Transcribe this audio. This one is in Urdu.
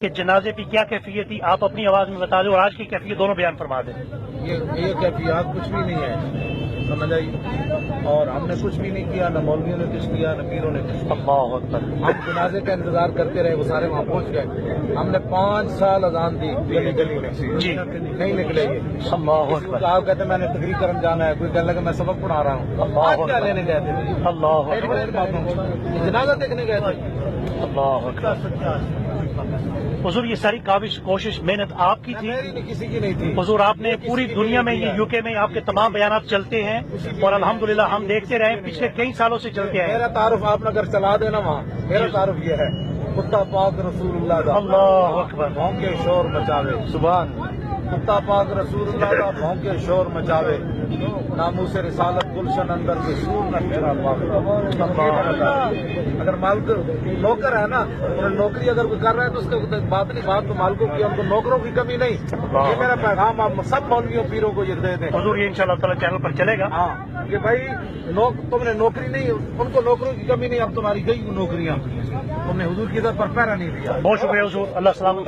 کہ جنازے کی کیا کیفیت تھی، آپ اپنی آواز میں بتا دیں اور آج کی کیفیت دونوں بیان فرما دیں۔ یہ کیفیات کچھ بھی نہیں ہے، سمجھ آئی، اور ہم نے کچھ بھی نہیں کیا، نہ مولویوں نے کچھ کیا، نہ پیروں نے کچھ کیا۔ اللہ اکبر۔ ہم جنازے کا انتظار کرتے رہے، وہ سارے وہاں پہنچ گئے۔ ہم نے 5 سال اذان دی گلی گلی میں، جی نہیں نکلے یہ۔ اللہ اکبر۔ آپ کہتے ہیں میں نے تقریر کرنے جانا ہے، کوئی کہنے لگا میں سبق پڑھا رہا ہوں۔ اللہ آج کیا اکبر۔ لینے گئے تھے؟ اللہ اکبر۔ جنازہ دیکھنے گئے تھے۔ اللہ اکبر۔ حضور یہ ساری کاوش، کوشش، محنت آپ کی تھی؟ میری نہیں، کسی کی نہیں تھی حضور آپ نے پوری دنیا میں، یہ یو کے میں آپ کے تمام بیانات چلتے ہیں اور الحمدللہ ہم دیکھتے رہے پچھلے کئی سالوں سے چلتے ہیں۔ میرا تعارف آپ نے اگر چلا دینا وہاں، میرا تعارف یہ ہے، کتا پاک رسول اللہ دا اللہ اکبر۔ بھونکے شور مچاوے، زبان۔ کتا پاک رسول اللہ دا بھونکے شور مچاوے، ناموس رسالت گلشن اندر کے سور نہ پھیرا پاوے۔ اگر مالک نوکر ہے نا، انہیں نوکری اگر کوئی کر رہا ہے تو اس کے بات نہیں، بات تو مالکوں کی، ان کو نوکروں کی کمی نہیں۔ یہ میرا پیغام آپ سب مولویوں پیروں کو یہ دے دیں۔ حضور یہ انشاءاللہ تعالی چینل پر چلے گا۔ ہاں کہ بھائی تم نے نوکری نہیں، ان کو نوکروں کی کمی نہیں، اب تمہاری گئی نوکریاں، تم نے حضور کی طرف پر پہرا نہیں دیا۔ بہت شکریہ حضور، اللہ سلامت۔